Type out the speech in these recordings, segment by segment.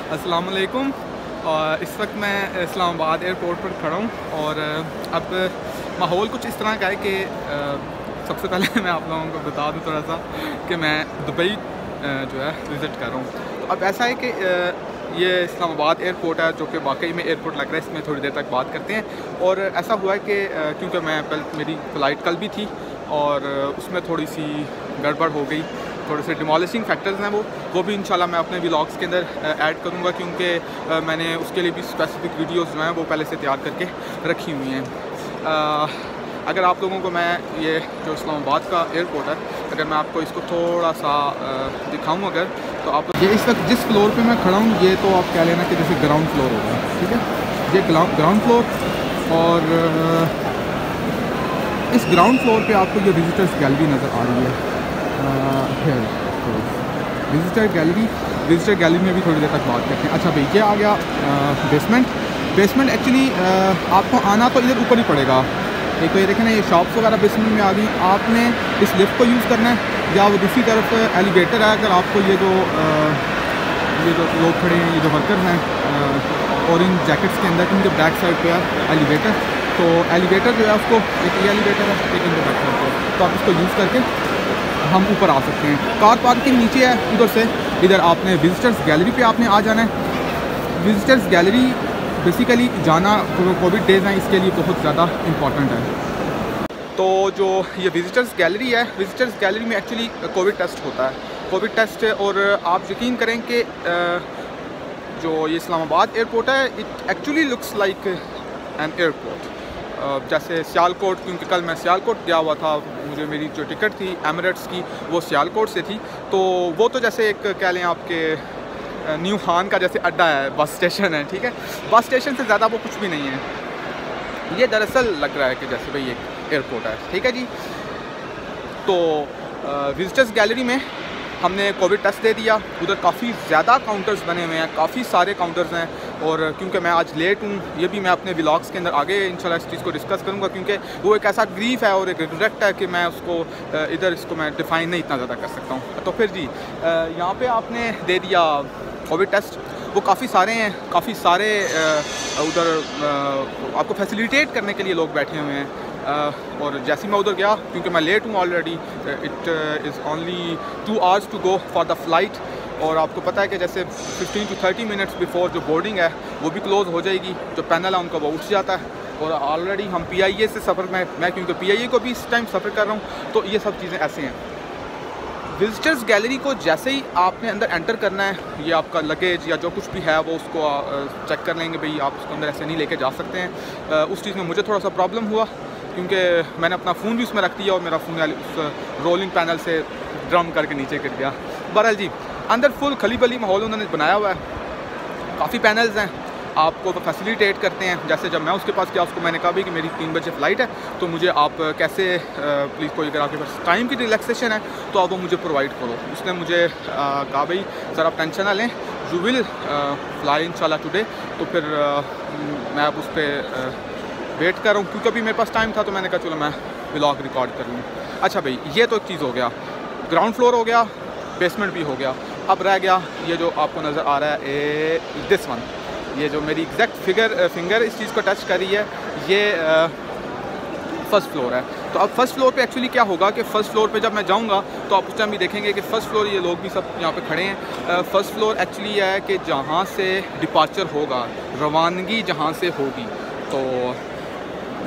अस्सलाम वालेकुम। और इस वक्त मैं इस्लामाबाद एयरपोर्ट पर खड़ा हूँ और अब माहौल कुछ इस तरह का है कि सबसे पहले मैं आप लोगों को बता दूँ थोड़ा सा कि मैं दुबई जो है विज़िट कर रहा हूँ। तो अब ऐसा है कि ये इस्लामाबाद एयरपोर्ट है जो कि वाकई में एयरपोर्ट लग रहा है। इसमें थोड़ी देर तक बात करते हैं। और ऐसा हुआ है कि क्योंकि मैं मेरी फ़्लाइट कल भी थी और उसमें थोड़ी सी गड़बड़ हो गई, थोड़े से डिमोलिशिंग फैक्टर्स हैं वो भी इंशाल्लाह मैं अपने व्लॉग्स के अंदर ऐड करूँगा, क्योंकि मैंने उसके लिए भी स्पेसिफिक वीडियोस जो हैं वो पहले से तैयार करके रखी हुई हैं। अगर आप लोगों को मैं ये जो इस्लामाबाद का एयरपोर्ट है, अगर मैं आपको इसको थोड़ा सा दिखाऊँ अगर, तो आप ये इस वक्त जिस फ्लोर पे मैं खड़ा हूँ ये तो आप कह लेना कि जैसे ग्राउंड फ्लोर होगा, ठीक है। ये ग्राउंड फ्लोर और इस ग्राउंड फ्लोर पे आपको ये विज़िटर्स गैलरी नज़र आ रही है। विज़िटर गैलरी में भी थोड़ी देर तक बात करते हैं। अच्छा भाई, ये आ गया बेसमेंट एक्चुअली आपको आना तो इधर ऊपर ही पड़ेगा। एक तो ये देखें ना, ये शॉप्स वगैरह बेसमेंट में आ गई। आपने इस लिफ्ट को यूज़ करना है या वो दूसरी तरफ एलिवेटर है। अगर आपको ये जो लोग खड़े हैं, ये जो वर्कर्स हैं ऑरेंज जैकेट्स के अंदर, इनके बैक साइड पे है एलिवेटर, तो एलिवेटर जो है उसको एक ये एलिवेटर है, एक इनके बैक साइड पे, तो आप इसको यूज़ करके हम ऊपर आ सकते हैं। कार पार्किंग नीचे है, उधर से इधर आपने विज़िटर्स गैलरी पे आपने आ जाना है। विज़िटर्स गैलरी बेसिकली जाना कोविड डेज़ हैं, इसके लिए बहुत ज़्यादा इम्पॉर्टेंट है। तो जो ये विज़िटर्स गैलरी है, विज़िटर्स गैलरी में एक्चुअली कोविड टेस्ट होता है, कोविड टेस्ट। और आप यकीन करें कि जो ये इस्लामाबाद एयरपोर्ट है, it actually looks like an airport. जैसे सियालकोट, क्योंकि कल मैं सियालकोट गया हुआ था, मुझे मेरी जो टिकट थी एमिरेट्स की वो सियालकोट से थी, तो वो तो जैसे एक कह लें आपके न्यू खान का जैसे अड्डा है, बस स्टेशन है, ठीक है। बस स्टेशन से ज़्यादा वो कुछ भी नहीं है। ये दरअसल लग रहा है कि जैसे भाई एक एयरपोर्ट है, ठीक है जी। तो विज़िटर्स गैलरी में हमने कोविड टेस्ट दे दिया। उधर काफ़ी ज़्यादा काउंटर्स बने हुए हैं, काफ़ी सारे काउंटर्स हैं। और क्योंकि मैं आज लेट हूँ, ये भी मैं अपने व्लॉग्स के अंदर आगे इंशाल्लाह इस चीज़ को डिस्कस करूँगा, क्योंकि वो एक ऐसा ग्रीफ है और एक रिग्रेट है कि मैं उसको इधर इसको मैं डिफ़ाइन नहीं इतना ज़्यादा कर सकता हूँ। तो फिर जी यहाँ पे आपने दे दिया कोविड टेस्ट, वो काफ़ी सारे हैं, काफ़ी सारे उधर आपको फैसिलिटेट करने के लिए लोग बैठे हुए हैं। और जैसे ही मैं उधर गया, क्योंकि मैं लेट हूँ already, it is only 2 hours to go for the flight. और आपको पता है कि जैसे 15 to 30 मिनट्स बिफोर जो बोर्डिंग है वो भी क्लोज़ हो जाएगी, जो पैनल है उनका वो उठ जाता है। और ऑलरेडी हम PIA से सफ़र में, मैं क्योंकि PIA को भी इस टाइम सफ़र कर रहा हूँ, तो ये सब चीज़ें ऐसे हैं। विज़िटर्स गैलरी को जैसे ही आपने अंदर एंटर करना है, ये आपका लगेज या जो कुछ भी है वो उसको चेक कर लेंगे, भाई आप उसको अंदर ऐसे नहीं लेके जा सकते हैं। उस चीज़ में मुझे थोड़ा सा प्रॉब्लम हुआ, क्योंकि मैंने अपना फ़ोन भी उसमें रख दिया और मेरा फ़ोन उस रोलिंग पैनल से ड्रम करके नीचे गिर गया। बहरहाल जी, अंदर फुल खली बली माहौल उन्होंने बनाया हुआ है, काफ़ी पैनल्स हैं, आपको फैसिलिटेट करते हैं। जैसे जब मैं उसके पास गया, उसको मैंने कहा भी कि मेरी 3 बजे फ़्लाइट है, तो मुझे आप कैसे प्लीज़ कोई अगर आपके पास टाइम की रिलैक्सेशन है तो आप वो मुझे प्रोवाइड करो। उसने मुझे कहा भाई सर आप टेंशन ना लें, यू विल फ्लाई इंशाल्लाह टुडे। तो फिर मैं अब उस पर वेट कर रहा हूँ, क्योंकि अभी मेरे पास टाइम था, तो मैंने कहा चलो मैं व्लॉग रिकॉर्ड कर लूँ। अच्छा भाई, ये तो एक चीज़ हो गया, ग्राउंड फ्लोर हो गया, बेसमेंट भी हो गया। अब रह गया ये जो आपको नज़र आ रहा है दिस वन, ये जो मेरी एग्जैक्ट फिंगर इस चीज़ को टच कर रही है, ये फर्स्ट फ्लोर है। तो अब फर्स्ट फ्लोर पे एक्चुअली क्या होगा कि फ़र्स्ट फ्लोर पे जब मैं जाऊंगा तो आप उस टाइम भी देखेंगे कि फ़र्स्ट फ्लोर, ये लोग भी सब यहाँ पे खड़े हैं। फ़र्स्ट फ्लोर एक्चुअली यह है कि जहाँ से डिपार्चर होगा, रवानगी जहाँ से होगी, तो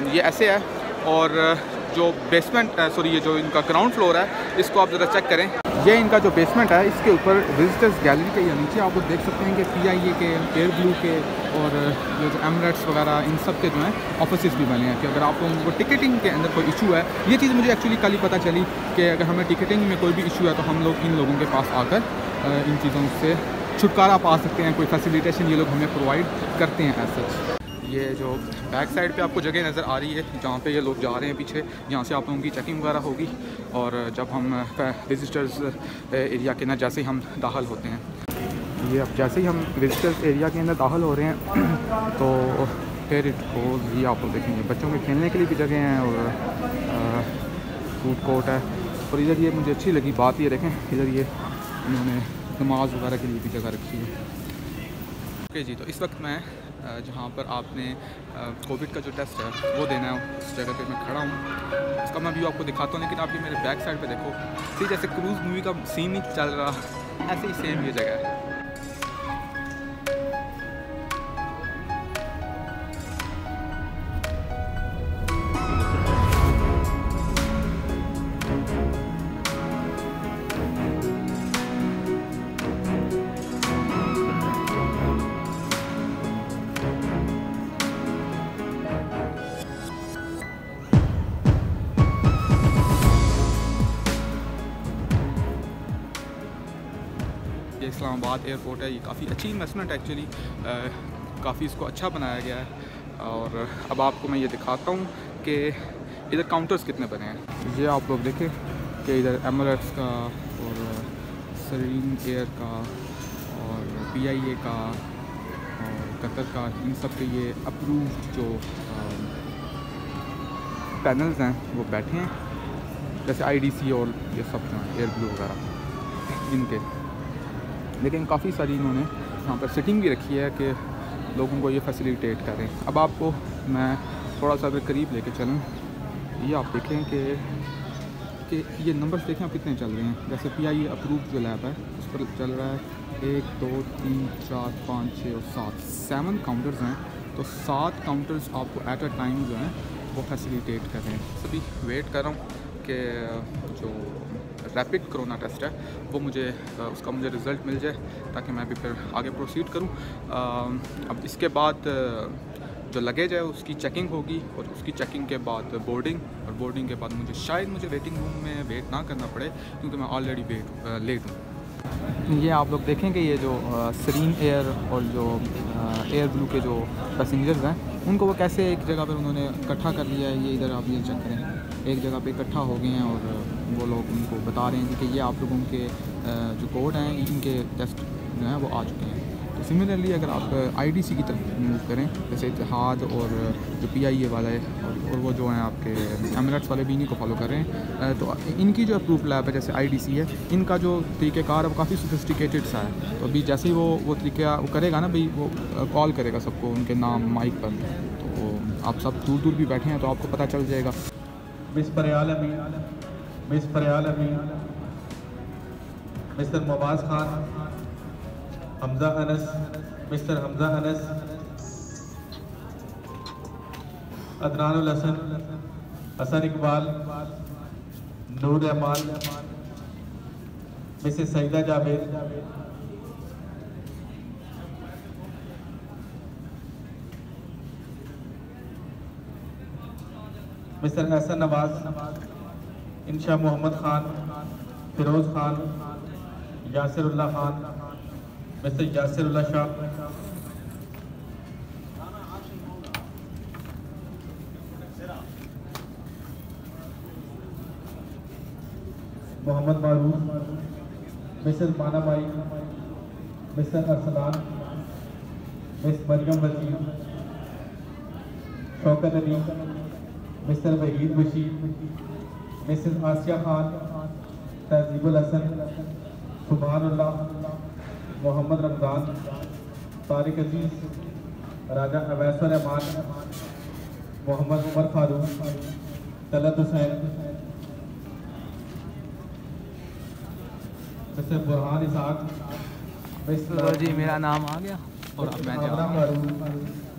ये ऐसे है। और जो बेसमेंट ये जो इनका ग्राउंड फ्लोर है, इसको आप ज़रा चेक करें। ये इनका जो बेसमेंट है, इसके ऊपर विज़िटर्स गैलरी के या नीचे आप देख सकते हैं कि PIA के, एयर ब्लू के और ये जो एमिरेट्स वगैरह, इन सब के जो हैं ऑफिस भी बने हैं। कि अगर आप लोगों को टिकटिंग के अंदर कोई इशू है, ये चीज़ मुझे एक्चुअली कल ही पता चली कि अगर हमें टिकटिंग में कोई भी इशू है तो हम लोग इन लोगों के पास आकर इन चीज़ों से छुटकारा पा सकते हैं। कोई फैसिलिटेशन ये लोग हमें प्रोवाइड करते हैं एज सच। ये जो बैक साइड पे आपको जगह नज़र आ रही है जहाँ पे ये लोग जा रहे हैं पीछे, यहाँ से आप लोगों की चेकिंग वगैरह होगी। और जब हम विज़िटर्स एरिया के अंदर जैसे ही हम दाखिल होते हैं, ये अब जैसे ही हम विज़िटर्स एरिया के अंदर दाखिल हो रहे हैं, तो फिर ये आप लोग देखेंगे बच्चों के खेलने के लिए भी जगह हैं और फूड कोर्ट है। और इधर ये मुझे अच्छी लगी बात, ये देखें इधर ये इन्होंने नमाज वगैरह के लिए भी जगह रखी है। ओके जी, तो इस वक्त मैं जहाँ पर आपने कोविड का जो टेस्ट है वो देना है, उस जगह पे मैं खड़ा हूँ। उसका मैं व्यू आपको दिखाता हूँ, लेकिन आप ये मेरे बैक साइड पे देखो, सी जैसे क्रूज़ मूवी का सीन ही चल रहा, ऐसे ही सेम ये जगह है। ये इस्लामाबाद एयरपोर्ट है, ये काफ़ी अच्छी इन्वेस्टमेंट है एक्चुअली, काफ़ी इसको अच्छा बनाया गया है। और अब आपको मैं ये दिखाता हूँ कि इधर काउंटर्स कितने बने हैं। ये आप लोग देखें कि इधर एमिरेट्स का और सरीन एयर का और PIA का और कतर का, इन सब के ये अप्रूव्ड जो पैनल्स हैं वो बैठे हैं, जैसे IDC और ये सब जो हैं एयर ब्लू वगैरह इनके। लेकिन काफ़ी सारी इन्होंने यहाँ पर सेटिंग भी रखी है कि लोगों को ये फैसिलिटेट करें। अब आपको मैं थोड़ा सा अगर करीब लेके चलूँ, ये आप देखें कि ये नंबर्स देखें आप कितने चल रहे हैं। जैसे PIA अप्रूव्ड जो लैब है उस पर चल रहा है 1 2 3 4 5 6 और 7 काउंटर्स हैं। तो 7 काउंटर्स आपको एट अ टाइम जो हैं वो फैसिलिटेट कर रहे हैं। सभी वेट कर रहा हूँ कि जो रैपिड कोरोना टेस्ट है वो मुझे उसका मुझे रिज़ल्ट मिल जाए, ताकि मैं भी फिर आगे प्रोसीड करूं। अब इसके बाद जो लगेज है उसकी चेकिंग होगी, और उसकी चेकिंग के बाद बोर्डिंग, और बोर्डिंग के बाद मुझे वेटिंग रूम में वेट ना करना पड़े, क्योंकि मैं ऑलरेडी लेट हूँ। ये आप लोग देखें कि ये जो सरीन एयर और जो एयर ब्लू के जो पैसेंजर्स हैं उनको वो कैसे एक जगह पर उन्होंने इकट्ठा कर लिया है। ये इधर आप ये चेक करें, एक जगह पे इकट्ठा हो गए हैं और वो लोग उनको बता रहे हैं कि ये आप लोगों के जो कोड हैं इनके टेस्ट जो हैं वो आ चुके हैं। तो सिमिलरली अगर आप IDC की तरफ मूव करें, जैसे इत्तेहाद और जो PIA वाला है और वो जो हैं आपके एमिरेट्स वाले भी इन्हीं को फॉलो कर रहे हैं, तो इनकी जो अप्रूव लैब है जैसे IDC है, इनका जो तरीक़ेकार है वो काफ़ी सोफिस्टिकेटेड सा है। तो अभी जैसे ही वो तरीका वो करेगा ना भाई, वो कॉल करेगा सबको उनके नाम माइक पर, तो आप सब दूर दूर भी बैठे हैं तो आपको पता चल जाएगा। मिस फरियाल अमीन, मिस्टर मुबाज़ खान, हमज़ा अनस, मिस्टर हमज़ा अनस, अदनानुल हसन, हसन इकबाल, नूर रहमान, मिसेस सईदा जावेद, मिस्टर एहसन नवाज, इंशा मोहम्मद खान, फिरोज़ खान, यासिरुल्लाह खान, मिस्टर यासिरुल्लाह शाह, मोहम्मद मारूफ, मिसेस माना माई, मिस्टर अरसलान, मिस मरियम वजीर, शौकत अली, मिस्टर वहीद बशीर, मिसेस आसिया खान, तहजीबुल हसन, सुभानुल्लाह, मोहम्मद रमज़ान, तारिक अजीज़, राजा अवैस रहमान, मोहम्मद उमर फारूक, तलत हुसैन, मिस्टर बुरहान इसाक, जी मेरा नाम आ गया और अब मैं जा रहा हूँ।